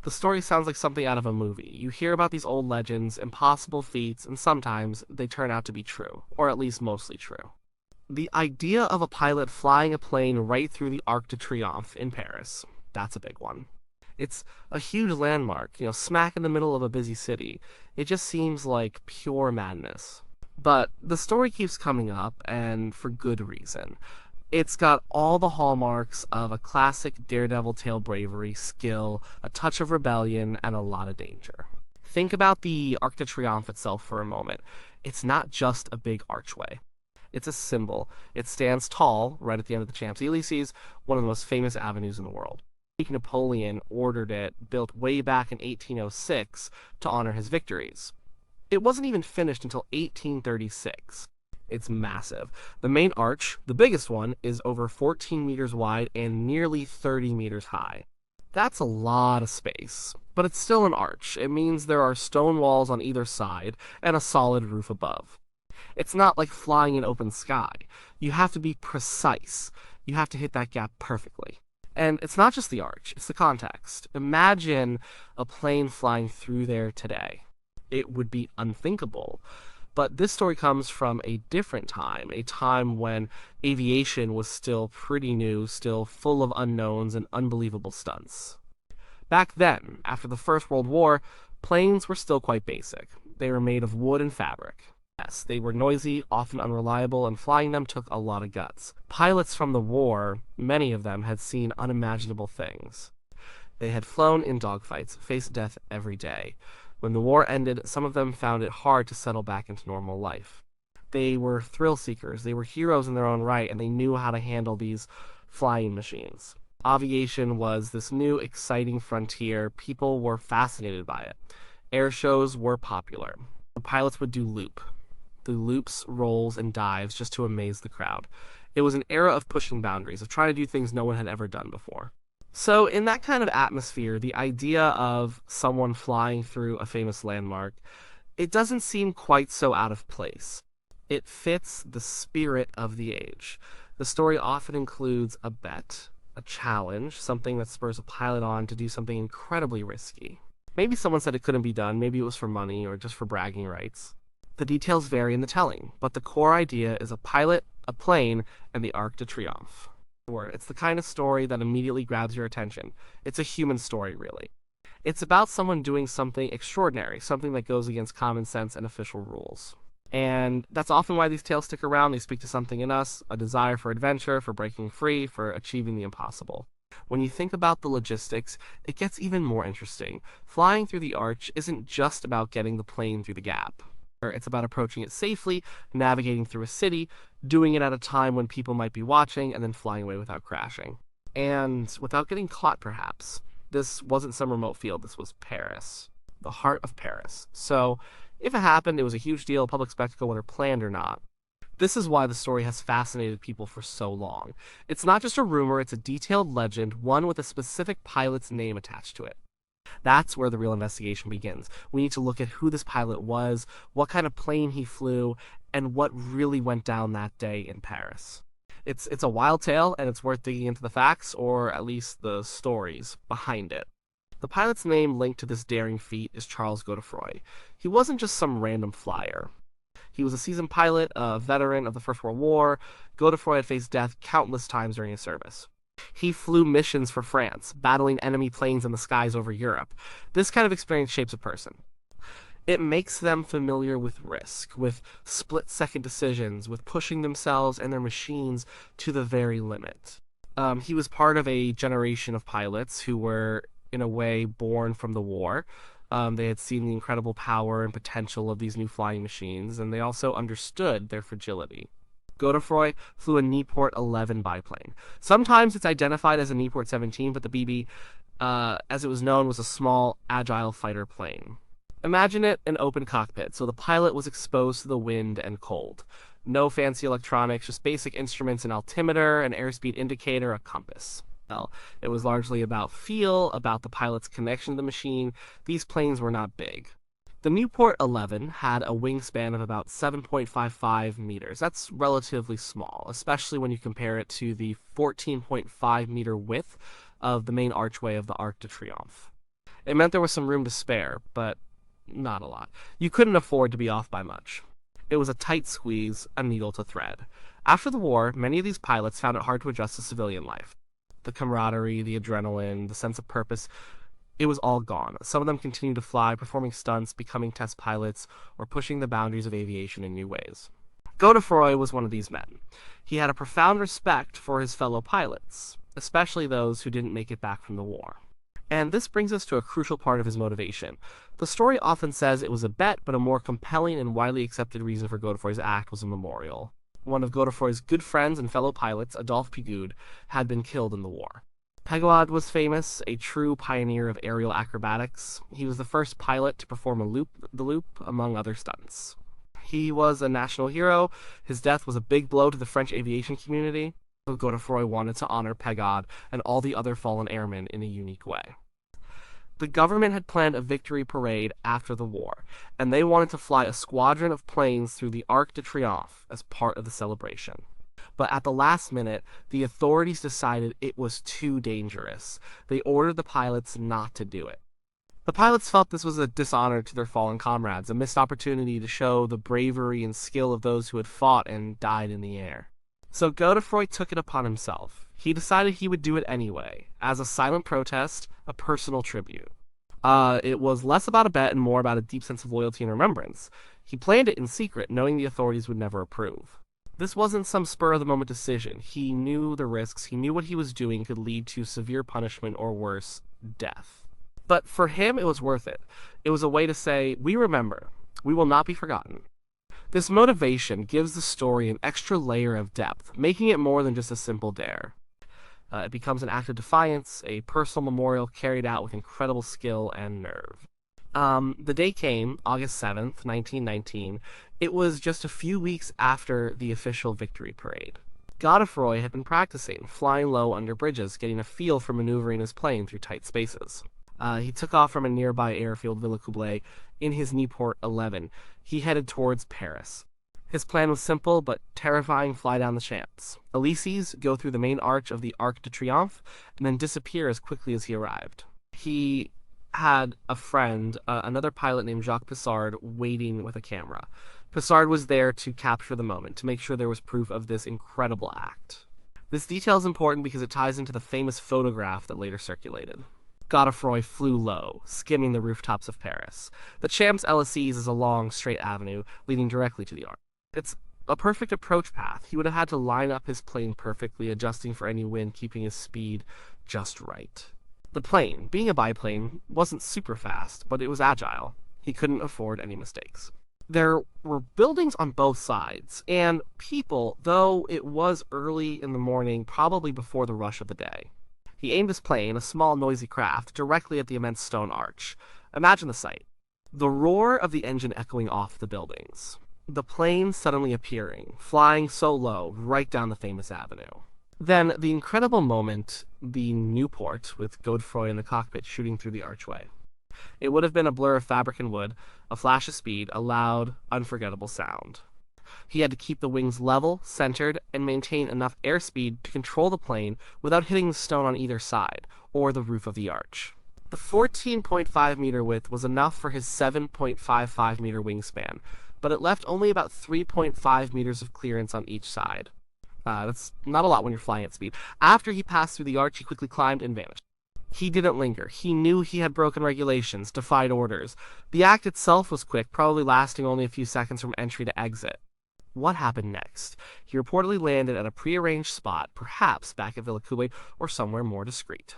The story sounds like something out of a movie. You hear about these old legends, impossible feats, and sometimes they turn out to be true, or at least mostly true. The idea of a pilot flying a plane right through the Arc de Triomphe in Paris, that's a big one. It's a huge landmark, smack in the middle of a busy city. It just seems like pure madness. But the story keeps coming up, and for good reason. It's got all the hallmarks of a classic daredevil tale: bravery, skill, a touch of rebellion, and a lot of danger. Think about the Arc de Triomphe itself for a moment. It's not just a big archway. It's a symbol. It stands tall right at the end of the Champs-Élysées, one of the most famous avenues in the world. Napoleon ordered it, built way back in 1806 to honor his victories. It wasn't even finished until 1836. It's massive. The main arch, the biggest one, is over 14 meters wide and nearly 30 meters high. That's a lot of space, but it's still an arch. It means there are stone walls on either side and a solid roof above. It's not like flying in open sky. You have to be precise. You have to hit that gap perfectly. And it's not just the arch, it's the context. Imagine a plane flying through there today. It would be unthinkable. But this story comes from a different time, a time when aviation was still pretty new, still full of unknowns and unbelievable stunts. Back then, after the First World War, planes were still quite basic. They were made of wood and fabric. Yes, they were noisy, often unreliable, and flying them took a lot of guts. Pilots from the war, many of them, had seen unimaginable things. They had flown in dogfights, faced death every day. When the war ended, some of them found it hard to settle back into normal life. They were thrill seekers, they were heroes in their own right, and they knew how to handle these flying machines. Aviation was this new, exciting frontier. People were fascinated by it. Air shows were popular. The pilots would do loops, rolls, and dives just to amaze the crowd. It was an era of pushing boundaries, of trying to do things no one had ever done before. So, in that kind of atmosphere, the idea of someone flying through a famous landmark, it doesn't seem quite so out of place. It fits the spirit of the age. The story often includes a bet, a challenge, something that spurs a pilot on to do something incredibly risky. Maybe someone said it couldn't be done, maybe it was for money or just for bragging rights. The details vary in the telling, but the core idea is a pilot, a plane, and the Arc de Triomphe. It's the kind of story that immediately grabs your attention. It's a human story, really. It's about someone doing something extraordinary, something that goes against common sense and official rules. And that's often why these tales stick around. They speak to something in us, a desire for adventure, for breaking free, for achieving the impossible. When you think about the logistics, it gets even more interesting. Flying through the arch isn't just about getting the plane through the gap. It's about approaching it safely, navigating through a city, doing it at a time when people might be watching, and then flying away without crashing. And without getting caught, perhaps. This wasn't some remote field, this was Paris. The heart of Paris. So, if it happened, it was a huge deal, a public spectacle, whether planned or not. This is why the story has fascinated people for so long. It's not just a rumor, it's a detailed legend, one with a specific pilot's name attached to it. That's where the real investigation begins. We need to look at who this pilot was, what kind of plane he flew, and what really went down that day in Paris. It's a wild tale, and it's worth digging into the facts, or at least the stories behind it. The pilot's name linked to this daring feat is Charles Godefroy. He wasn't just some random flyer. He was a seasoned pilot, a veteran of the First World War. Godefroy had faced death countless times during his service. He flew missions for France, battling enemy planes in the skies over Europe. This kind of experience shapes a person. It makes them familiar with risk, with split-second decisions, with pushing themselves and their machines to the very limit. He was part of a generation of pilots who were, in a way, born from the war. They had seen the incredible power and potential of these new flying machines, and they also understood their fragility. Godefroy flew a Nieuport 11 biplane. Sometimes it's identified as a Nieuport 17, but the BB, as it was known, was a small, agile fighter plane. Imagine it an open cockpit, so the pilot was exposed to the wind and cold. No fancy electronics, just basic instruments, an altimeter, an airspeed indicator, a compass. Well, it was largely about feel, about the pilot's connection to the machine. These planes were not big. The Nieuport 11 had a wingspan of about 7.55 meters. That's relatively small, especially when you compare it to the 14.5 meter width of the main archway of the Arc de Triomphe. It meant there was some room to spare, but not a lot. You couldn't afford to be off by much. It was a tight squeeze, a needle to thread. After the war, many of these pilots found it hard to adjust to civilian life. The camaraderie, the adrenaline, the sense of purpose, it was all gone. Some of them continued to fly, performing stunts, becoming test pilots, or pushing the boundaries of aviation in new ways. Godefroy was one of these men. He had a profound respect for his fellow pilots, especially those who didn't make it back from the war. And this brings us to a crucial part of his motivation. The story often says it was a bet, but a more compelling and widely accepted reason for Godefroy's act was a memorial. One of Godefroy's good friends and fellow pilots, Adolphe Pigoud, had been killed in the war. Pigoud was famous, a true pioneer of aerial acrobatics. He was the first pilot to perform the loop, among other stunts. He was a national hero. His death was a big blow to the French aviation community. Godefroy wanted to honor Pigoud and all the other fallen airmen in a unique way. The government had planned a victory parade after the war, and they wanted to fly a squadron of planes through the Arc de Triomphe as part of the celebration. But at the last minute, the authorities decided it was too dangerous. They ordered the pilots not to do it. The pilots felt this was a dishonor to their fallen comrades, a missed opportunity to show the bravery and skill of those who had fought and died in the air. So Godefroy took it upon himself. He decided he would do it anyway, as a silent protest, a personal tribute. It was less about a bet and more about a deep sense of loyalty and remembrance. He planned it in secret, knowing the authorities would never approve. This wasn't some spur-of-the-moment decision. He knew the risks. He knew what he was doing could lead to severe punishment or worse, death. But for him, it was worth it. It was a way to say, we remember. We will not be forgotten. This motivation gives the story an extra layer of depth, making it more than just a simple dare. It becomes an act of defiance, a personal memorial carried out with incredible skill and nerve. The day came, August 7th, 1919. It was just a few weeks after the official victory parade. Godefroy had been practicing, flying low under bridges, getting a feel for maneuvering his plane through tight spaces. He took off from a nearby airfield, Villacoublay, in his Nieuport 11. He headed towards Paris. His plan was simple but terrifying: fly down the Champs Elysees, go through the main arch of the Arc de Triomphe, and then disappear as quickly as he arrived. He had a friend, another pilot named Jacques Pissard, waiting with a camera. Pissard was there to capture the moment, to make sure there was proof of this incredible act. This detail is important because it ties into the famous photograph that later circulated. Godefroy flew low, skimming the rooftops of Paris. The Champs Elysees is a long, straight avenue leading directly to the Arc. It's a perfect approach path. He would have had to line up his plane perfectly, adjusting for any wind, keeping his speed just right. The plane, being a biplane, wasn't super fast, but it was agile. He couldn't afford any mistakes. There were buildings on both sides, and people, though it was early in the morning, probably before the rush of the day. He aimed his plane, a small, noisy craft, directly at the immense stone arch. Imagine the sight. The roar of the engine echoing off the buildings. The plane suddenly appearing, flying so low, right down the famous avenue. Then, the incredible moment, the Nieuport, with Godefroy in the cockpit shooting through the archway. It would have been a blur of fabric and wood, a flash of speed, a loud, unforgettable sound. He had to keep the wings level, centered, and maintain enough airspeed to control the plane without hitting the stone on either side, or the roof of the arch. The 14.5-meter width was enough for his 7.55-meter wingspan, but it left only about 3.5 meters of clearance on each side. That's not a lot when you're flying at speed. After he passed through the arch, he quickly climbed and vanished. He didn't linger. He knew he had broken regulations, defied orders. The act itself was quick, probably lasting only a few seconds from entry to exit. What happened next? He reportedly landed at a prearranged spot, perhaps back at Villacoublay or somewhere more discreet.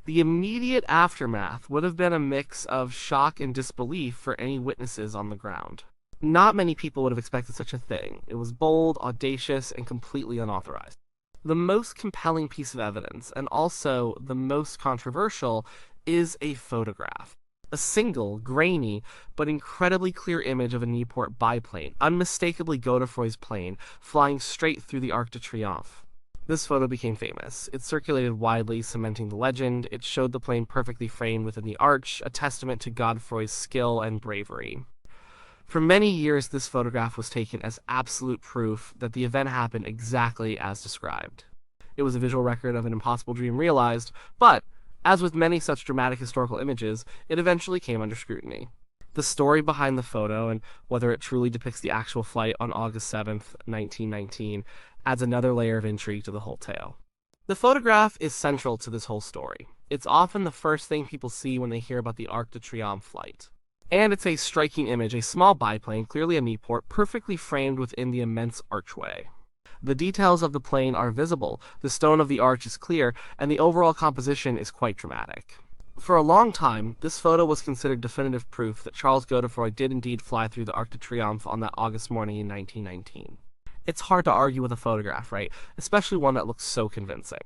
The immediate aftermath would have been a mix of shock and disbelief for any witnesses on the ground. Not many people would have expected such a thing. It was bold, audacious, and completely unauthorized. The most compelling piece of evidence, and also the most controversial, is a photograph. A single, grainy, but incredibly clear image of a Nieuport biplane, unmistakably Godefroy's plane, flying straight through the Arc de Triomphe. This photo became famous. It circulated widely, cementing the legend. It showed the plane perfectly framed within the arch, a testament to Godefroy's skill and bravery. For many years, this photograph was taken as absolute proof that the event happened exactly as described. It was a visual record of an impossible dream realized, but As with many such dramatic historical images, it eventually came under scrutiny. The story behind the photo and whether it truly depicts the actual flight on August 7th, 1919, adds another layer of intrigue to the whole tale. The photograph is central to this whole story. It's often the first thing people see when they hear about the Arc de Triomphe flight. And it's a striking image, a small biplane, clearly a Nieuport, perfectly framed within the immense archway. The details of the plane are visible, the stone of the arch is clear, and the overall composition is quite dramatic. For a long time, this photo was considered definitive proof that Charles Godefroy did indeed fly through the Arc de Triomphe on that August morning in 1919. It's hard to argue with a photograph, right? Especially one that looks so convincing.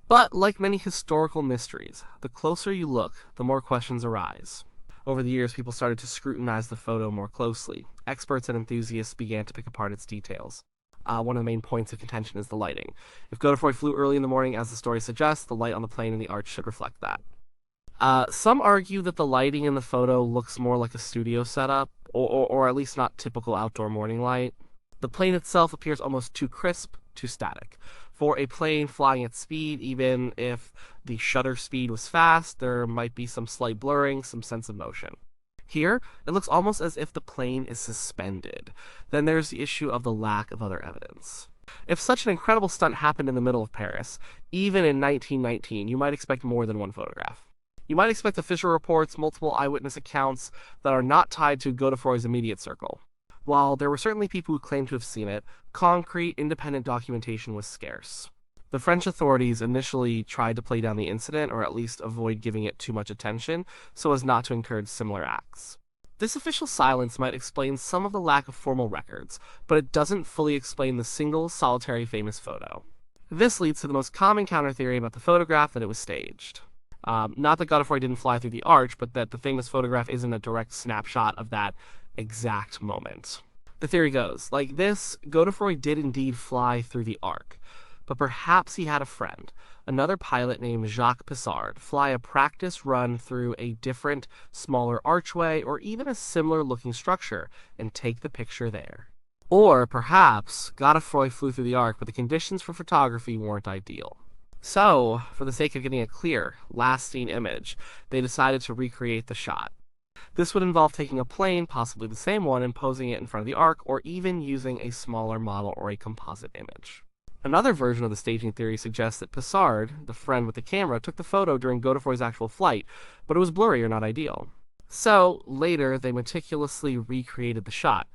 But, like many historical mysteries, the closer you look, the more questions arise. Over the years, people started to scrutinize the photo more closely. Experts and enthusiasts began to pick apart its details. One of the main points of contention is the lighting. If Godefroy flew early in the morning, as the story suggests, the light on the plane and the arch should reflect that. Some argue that the lighting in the photo looks more like a studio setup, or at least not typical outdoor morning light. The plane itself appears almost too crisp, too static. For a plane flying at speed, even if the shutter speed was fast, there might be some slight blurring, some sense of motion. Here, it looks almost as if the plane is suspended. Then there's the issue of the lack of other evidence. If such an incredible stunt happened in the middle of Paris, even in 1919, you might expect more than one photograph. You might expect official reports, multiple eyewitness accounts that are not tied to Godefroy's immediate circle. While there were certainly people who claimed to have seen it, concrete, independent documentation was scarce. The French authorities initially tried to play down the incident, or at least avoid giving it too much attention, so as not to encourage similar acts. This official silence might explain some of the lack of formal records, but it doesn't fully explain the single, solitary famous photo. This leads to the most common counter-theory about the photograph, that it was staged. Not that Godefroy didn't fly through the arch, but that the famous photograph isn't a direct snapshot of that exact moment. The theory goes, like this, Godefroy did indeed fly through the arc, but perhaps he had a friend, another pilot named Jacques Pissard, fly a practice run through a different, smaller archway or even a similar-looking structure and take the picture there. Or perhaps Godefroy flew through the arc, but the conditions for photography weren't ideal. So, for the sake of getting a clear, lasting image, they decided to recreate the shot. This would involve taking a plane, possibly the same one, and posing it in front of the arc, or even using a smaller model or a composite image. Another version of the staging theory suggests that Pissard, the friend with the camera, took the photo during Godefroy's actual flight, but it was blurry or not ideal. So, later, they meticulously recreated the shot.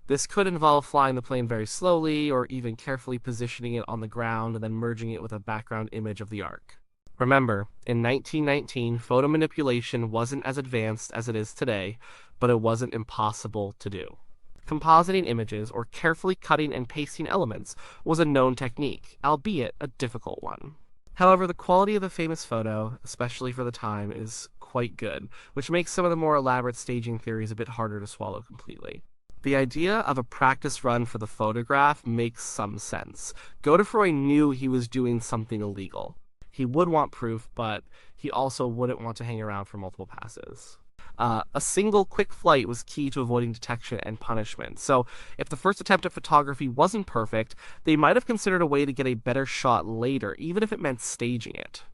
This could involve flying the plane very slowly, or even carefully positioning it on the ground and then merging it with a background image of the arc. Remember, in 1919, photo manipulation wasn't as advanced as it is today, but it wasn't impossible to do. Compositing images, or carefully cutting and pasting elements, was a known technique, albeit a difficult one. However, the quality of the famous photo, especially for the time, is quite good, which makes some of the more elaborate staging theories a bit harder to swallow completely. The idea of a practice run for the photograph makes some sense. Godefroy knew he was doing something illegal. He would want proof, but he also wouldn't want to hang around for multiple passes. A single quick flight was key to avoiding detection and punishment, so if the first attempt at photography wasn't perfect, they might have considered a way to get a better shot later, even if it meant staging it.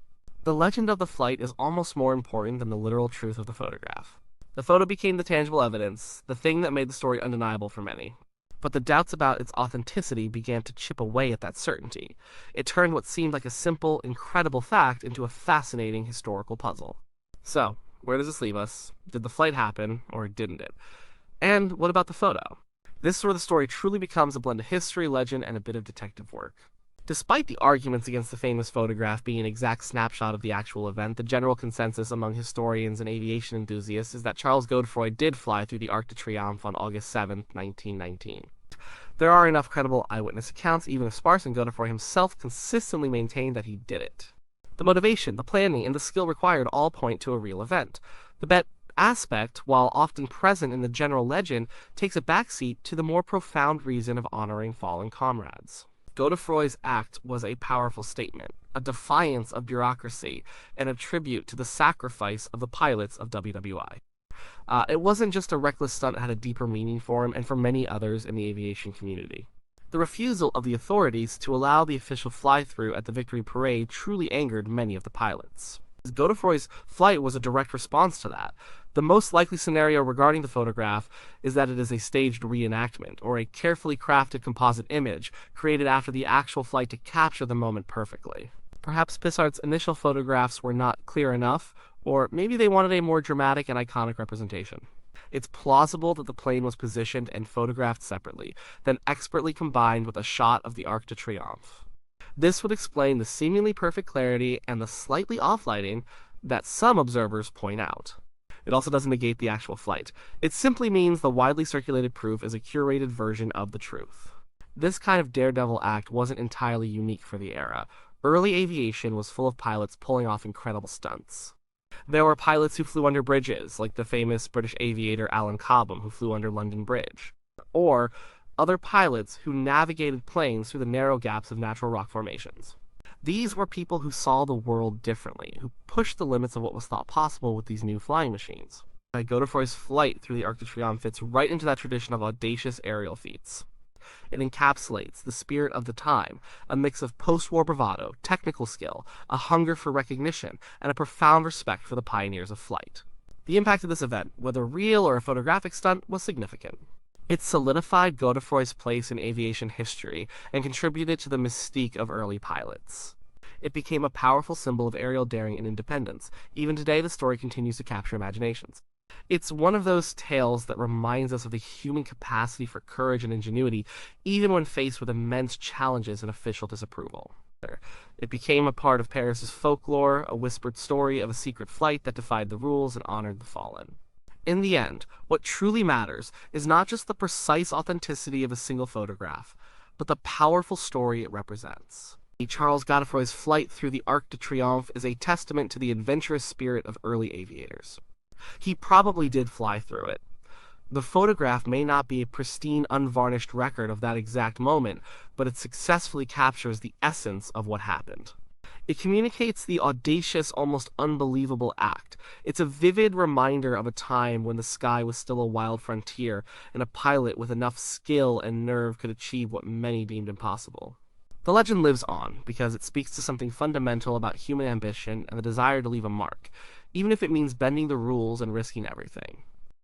The legend of the flight is almost more important than the literal truth of the photograph. The photo became the tangible evidence, the thing that made the story undeniable for many. But the doubts about its authenticity began to chip away at that certainty. It turned what seemed like a simple, incredible fact into a fascinating historical puzzle. So, where does this leave us? Did the flight happen, or didn't it? And what about the photo? This is where the story truly becomes a blend of history, legend, and a bit of detective work. Despite the arguments against the famous photograph being an exact snapshot of the actual event, the general consensus among historians and aviation enthusiasts is that Charles Godefroy did fly through the Arc de Triomphe on August 7th, 1919. There are enough credible eyewitness accounts, even if sparse, and Godefroy himself consistently maintained that he did it. The motivation, the planning, and the skill required all point to a real event. The bet aspect, while often present in the general legend, takes a backseat to the more profound reason of honoring fallen comrades. Godefroy's act was a powerful statement, a defiance of bureaucracy, and a tribute to the sacrifice of the pilots of WWI. It wasn't just a reckless stunt, it had a deeper meaning for him and for many others in the aviation community. The refusal of the authorities to allow the official fly-through at the victory parade truly angered many of the pilots. Godefroy's flight was a direct response to that. The most likely scenario regarding the photograph is that it is a staged reenactment, or a carefully crafted composite image created after the actual flight to capture the moment perfectly. Perhaps Pissart's initial photographs were not clear enough, or maybe they wanted a more dramatic and iconic representation. It's plausible that the plane was positioned and photographed separately, then expertly combined with a shot of the Arc de Triomphe. This would explain the seemingly perfect clarity and the slightly off lighting that some observers point out. It also doesn't negate the actual flight. It simply means the widely circulated proof is a curated version of the truth. This kind of daredevil act wasn't entirely unique for the era. Early aviation was full of pilots pulling off incredible stunts. There were pilots who flew under bridges, like the famous British aviator Alan Cobham, who flew under London Bridge. Or other pilots who navigated planes through the narrow gaps of natural rock formations. These were people who saw the world differently, who pushed the limits of what was thought possible with these new flying machines. Godefroy's flight through the Arc de Triomphe fits right into that tradition of audacious aerial feats. It encapsulates the spirit of the time, a mix of post-war bravado, technical skill, a hunger for recognition, and a profound respect for the pioneers of flight. The impact of this event, whether real or a photographic stunt, was significant. It solidified Godefroy's place in aviation history and contributed to the mystique of early pilots. It became a powerful symbol of aerial daring and independence. Even today, the story continues to capture imaginations. It's one of those tales that reminds us of the human capacity for courage and ingenuity, even when faced with immense challenges and official disapproval. It became a part of Paris's folklore, a whispered story of a secret flight that defied the rules and honored the fallen. In the end, what truly matters is not just the precise authenticity of a single photograph, but the powerful story it represents. Charles Godefroy's flight through the Arc de Triomphe is a testament to the adventurous spirit of early aviators. He probably did fly through it. The photograph may not be a pristine, unvarnished record of that exact moment, but it successfully captures the essence of what happened. It communicates the audacious, almost unbelievable act. It's a vivid reminder of a time when the sky was still a wild frontier, and a pilot with enough skill and nerve could achieve what many deemed impossible. The legend lives on because it speaks to something fundamental about human ambition and the desire to leave a mark, even if it means bending the rules and risking everything.